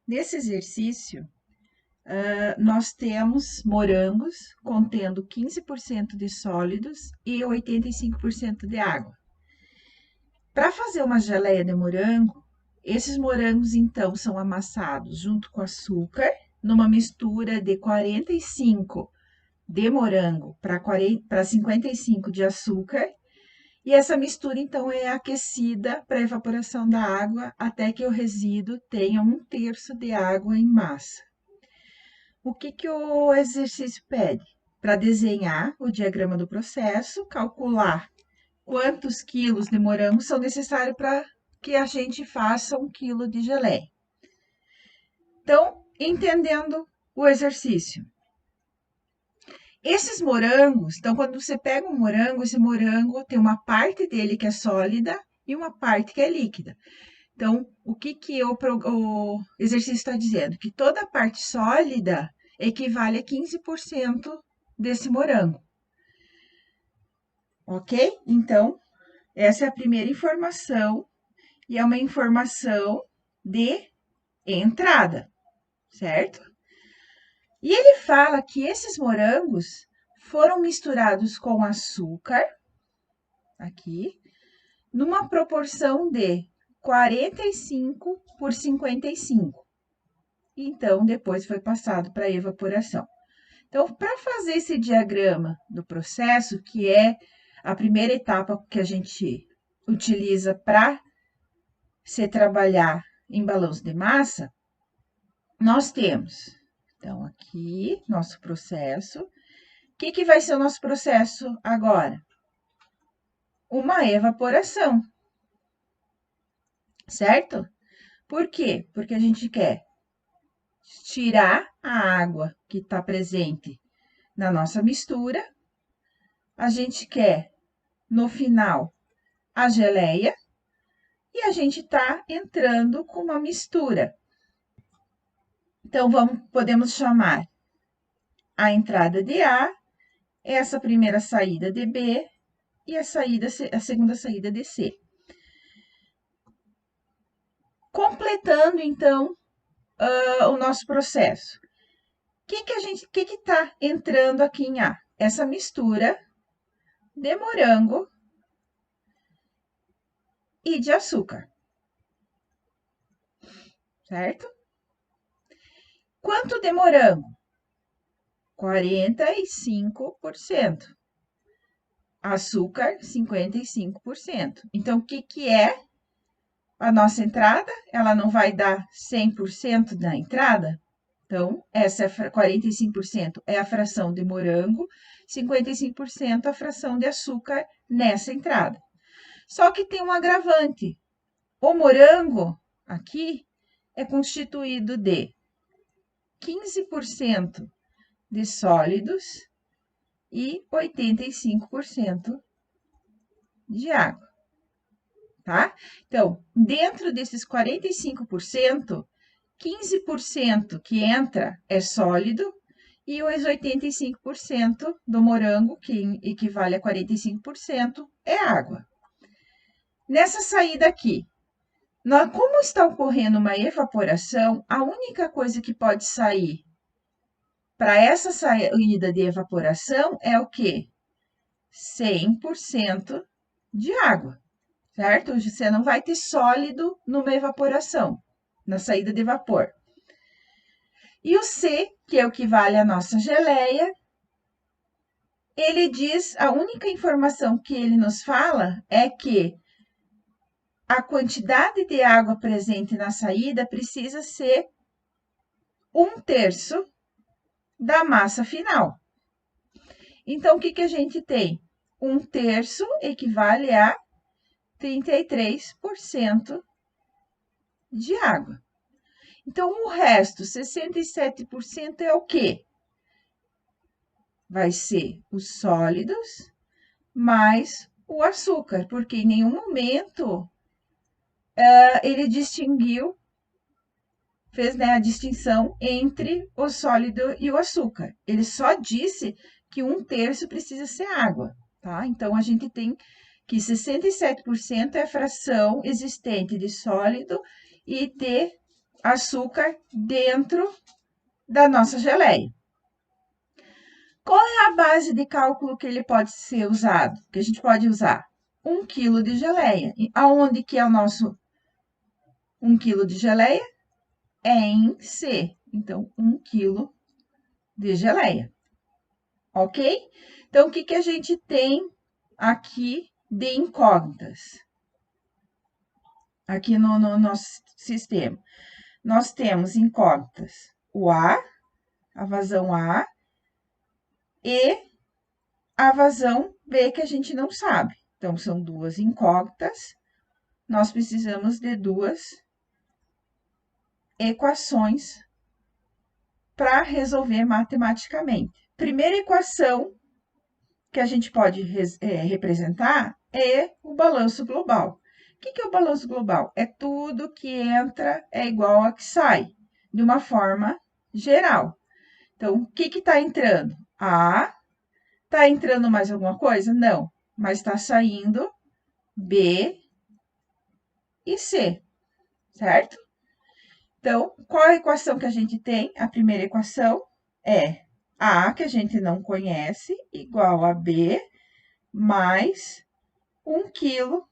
Nesse exercício, nós temos morangos contendo 15% de sólidos e 85% de água. Para fazer uma geleia de morango, esses morangos então são amassados junto com açúcar, numa mistura de 45 de morango para 55 de açúcar, e essa mistura então é aquecida para evaporação da água até que o resíduo tenha 1/3 de água em massa. O que o exercício pede? Para desenhar o diagrama do processo, calcular quantos quilos de morango são necessários para que a gente faça 1 quilo de geleia. Então, entendendo o exercício. Esses morangos, então, quando você pega um morango, esse morango tem uma parte dele que é sólida e uma parte que é líquida. Então, o que o exercício está dizendo? Que toda a parte sólida equivale a 15% desse morango. Ok? Então, essa é a primeira informação e é uma informação de entrada, certo? E ele fala que esses morangos foram misturados com açúcar, aqui, numa proporção de 45 por 55. Então, depois foi passado para evaporação. Então, para fazer esse diagrama do processo, que é a primeira etapa que a gente utiliza para se trabalhar em balanço de massa, nós temos, então, aqui, nosso processo. O que vai ser o nosso processo agora? Uma evaporação, certo? Por quê? Porque a gente quer tirar a água que está presente na nossa mistura, a gente quer, no final, a geleia, e a gente está entrando com uma mistura. Então, podemos chamar a entrada de A, essa primeira saída de B e a segunda saída de C. Completando, então, o nosso processo. O que está entrando aqui em A? Essa mistura de morango e de açúcar, certo? Quanto de morango? 45%. Açúcar, 55%. Então, o que é a nossa entrada? Ela não vai dar 100% da entrada? Então, essa é 45% é a fração de morango, 55% a fração de açúcar nessa entrada. Só que tem um agravante. O morango aqui é constituído de 15% de sólidos e 85% de água, tá? Então, dentro desses 45%, 15% que entra é sólido e os 85% do morango, que equivale a 45%, é água. Nessa saída aqui, como está ocorrendo uma evaporação, a única coisa que pode sair para essa saída de evaporação é o quê? 100% de água, certo? Você não vai ter sólido numa evaporação, na saída de vapor. E o C, que é o que vale a nossa geleia, ele diz, a única informação que ele nos fala é que a quantidade de água presente na saída precisa ser 1/3 da massa final. Então, o que a gente tem? 1/3 equivale a 33% de água. Então, o resto, 67%, é o quê? Vai ser os sólidos mais o açúcar, porque em nenhum momento ele distinguiu, fez, né, a distinção entre o sólido e o açúcar. Ele só disse que 1/3 precisa ser água, tá? Então, a gente tem que 67% é a fração existente de sólido e de açúcar dentro da nossa geleia. Qual é a base de cálculo que ele pode ser usado? Que a gente pode usar? 1 quilo de geleia. E aonde que é o nosso 1 quilo de geleia? É em C. Então, 1 quilo de geleia. Ok? Então, o que a gente tem aqui de incógnitas? Aqui no nosso sistema. Nós temos incógnitas o A, a vazão A, e a vazão B, que a gente não sabe. Então, são duas incógnitas. Nós precisamos de duas equações para resolver matematicamente. Primeira equação que a gente pode representar é o balanço global. O que é o balanço global? É tudo que entra é igual a que sai, de uma forma geral. Então, o que está entrando? A. Está entrando mais alguma coisa? Não. Mas está saindo B e C, certo? Então, qual a equação que a gente tem? A primeira equação é A, que a gente não conhece, igual a B, mais 1 quilo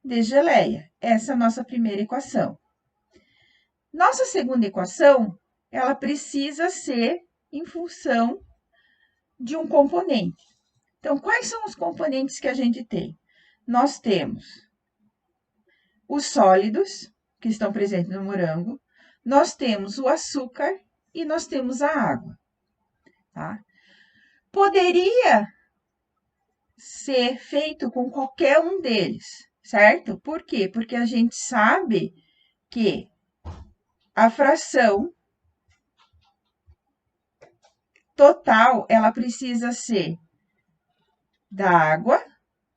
de geleia. Essa é a nossa primeira equação. Nossa segunda equação, ela precisa ser em função de um componente. Então, quais são os componentes que a gente tem? Nós temos os sólidos, que estão presentes no morango, nós temos o açúcar e nós temos a água, tá? Poderia ser feito com qualquer um deles, certo? Por quê? Porque a gente sabe que a fração total, ela precisa ser da água,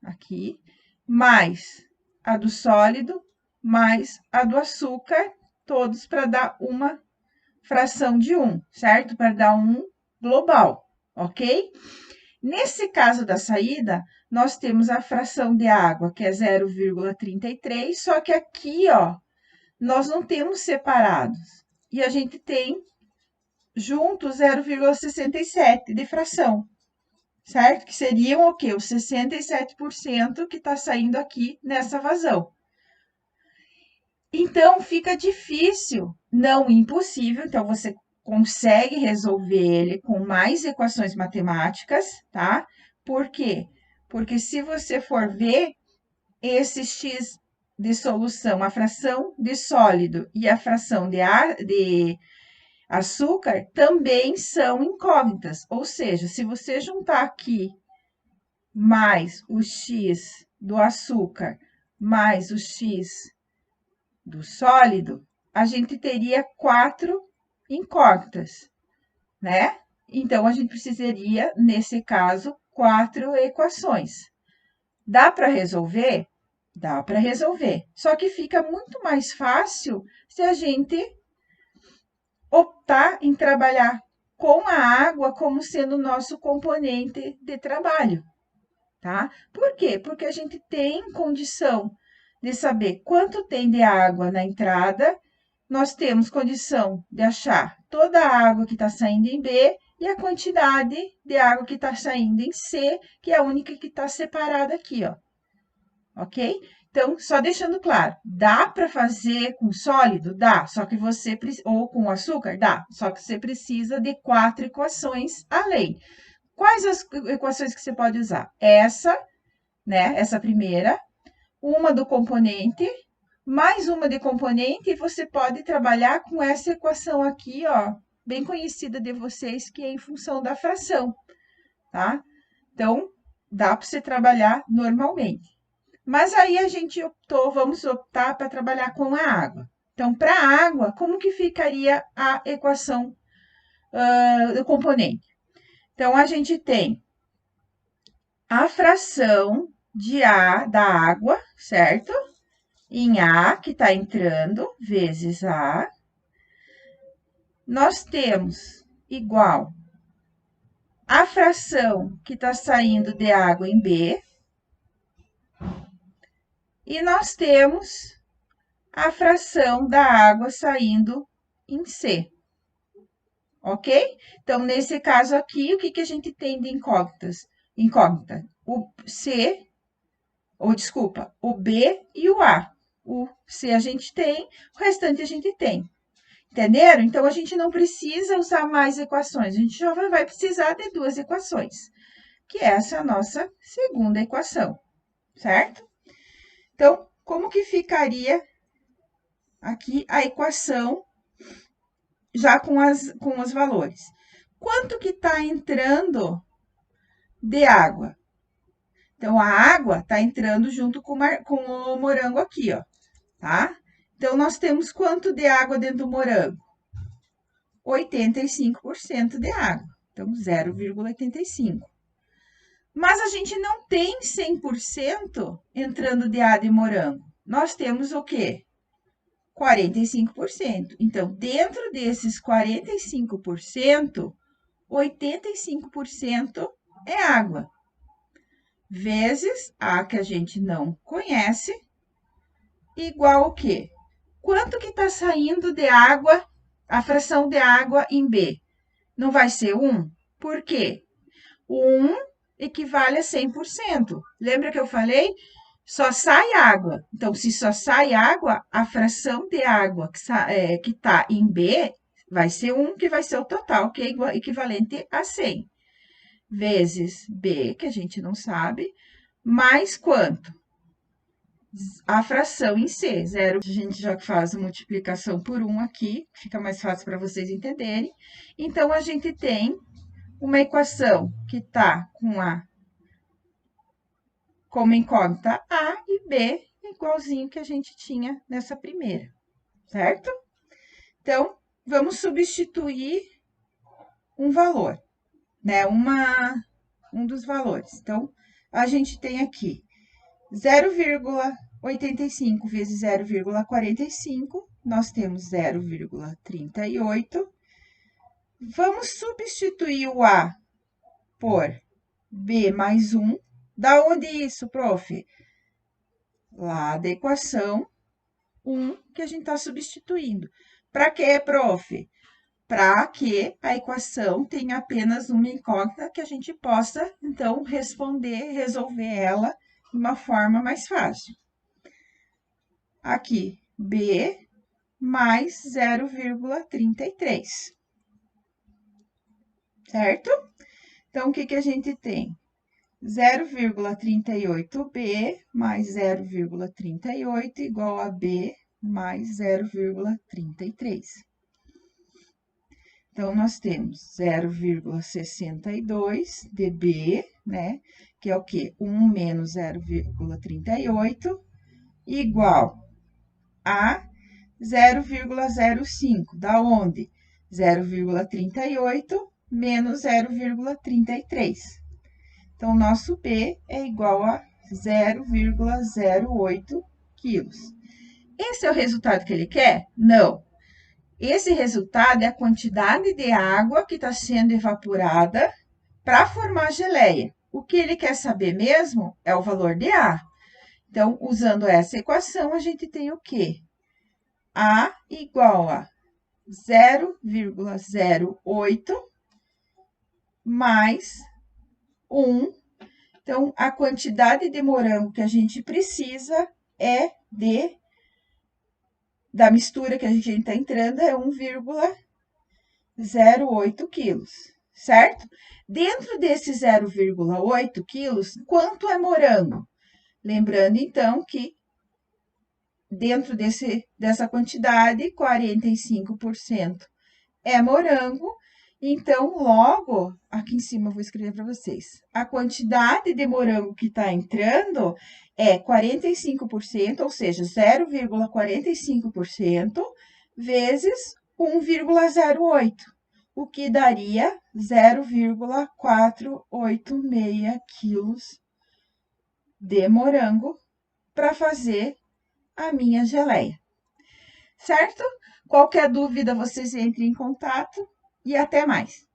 aqui, mais a do sólido, mais a do açúcar, todos para dar uma fração de 1, certo? Para dar um global, ok? Nesse caso da saída, nós temos a fração de água, que é 0,33, só que aqui, ó, nós não temos separados. E a gente tem junto 0,67 de fração, certo? Que seriam o quê? Os 67% que está saindo aqui nessa vazão. Então, fica difícil, não impossível, então você consegue resolver ele com mais equações matemáticas, tá? Por quê? Porque se você for ver esse x de solução, a fração de sólido e a fração de açúcar também são incógnitas. Ou seja, se você juntar aqui mais o x do açúcar mais o x do sólido, a gente teria 4 incógnitas, né? Então, a gente precisaria, nesse caso, 4 equações. Dá para resolver? Dá para resolver. Só que fica muito mais fácil se a gente optar em trabalhar com a água como sendo o nosso componente de trabalho, tá? Por quê? Porque a gente tem condição de saber quanto tem de água na entrada, nós temos condição de achar toda a água que está saindo em B e a quantidade de água que está saindo em C, que é a única que está separada aqui, ó. Ok? Então, só deixando claro, dá para fazer com sólido? Dá, só que você ou com açúcar? Dá, só que você precisa de 4 equações além. Quais as equações que você pode usar? Essa, né? Essa primeira, uma do componente, mais uma de componente, e você pode trabalhar com essa equação aqui, ó, bem conhecida de vocês, que é em função da fração, tá? Então, dá para você trabalhar normalmente. Mas aí a gente vamos optar para trabalhar com a água. Então, para a água, como que ficaria a equação do componente? Então, a gente tem a fração de A da água, certo? Em A, que está entrando, vezes A. Nós temos igual a fração que está saindo de água em B. E nós temos a fração da água saindo em C. Ok? Então, nesse caso aqui, o que a gente tem de incógnitas? Incógnita, o C, ou desculpa, o B e o A. O C a gente tem, o restante a gente tem. Entenderam? Então, a gente não precisa usar mais equações, a gente já vai precisar de duas equações, que essa é a nossa segunda equação, certo? Então, como que ficaria aqui a equação já com os valores? Quanto que está entrando de água? Então, a água está entrando junto com o morango aqui, ó, tá? Então, nós temos quanto de água dentro do morango? 85% de água. Então, 0,85. Mas a gente não tem 100% entrando de A de morango. Nós temos o quê? 45%. Então, dentro desses 45%, 85% é água. Vezes A que a gente não conhece, igual o quê? Quanto que está saindo de água, a fração de água em B? Não vai ser 1? Por quê? O 1 equivale a 100%. Lembra que eu falei? Só sai água. Então, se só sai água, a fração de água que está em B vai ser 1, que vai ser o total, que é equivalente a 100. Vezes B, que a gente não sabe, mais quanto? A fração em C, 0. A gente já faz a multiplicação por 1 aqui, fica mais fácil para vocês entenderem. Então, a gente tem uma equação que está como incógnita A e B, igualzinho que a gente tinha nessa primeira, certo? Então, vamos substituir um valor, né? Um dos valores. Então, a gente tem aqui 0,85 vezes 0,45, nós temos 0,38. Vamos substituir o A por B mais 1. Da onde isso, prof? Lá da equação 1 que a gente está substituindo. Para quê, prof? Para que a equação tenha apenas uma incógnita que a gente possa, então, resolver ela de uma forma mais fácil. Aqui, B mais 0,33. Certo? Então, o que a gente tem? 0,38B mais 0,38 igual a B mais 0,33. Então, nós temos 0,62 de B, né? Que é o quê? 1 menos 0,38, igual a 0,05. Da onde? 0,38 menos 0,33. Então, o nosso B é igual a 0,08 quilos. Esse é o resultado que ele quer? Não. Esse resultado é a quantidade de água que está sendo evaporada para formar geleia. O que ele quer saber mesmo é o valor de A. Então, usando essa equação, a gente tem o quê? A igual a 0,08 mais 1. Então, a quantidade de morango que a gente precisa é da mistura que a gente está entrando, é 1,08 quilos, certo? Dentro desse 0,8 quilos, quanto é morango? Lembrando, então, que dentro dessa quantidade, 45% é morango. Então, logo, aqui em cima eu vou escrever para vocês. A quantidade de morango que está entrando é 45%, ou seja, 0,45% vezes 1,08, o que daria 0,486 quilos de morango para fazer a minha geleia. Certo? Qualquer dúvida, vocês entrem em contato. E até mais!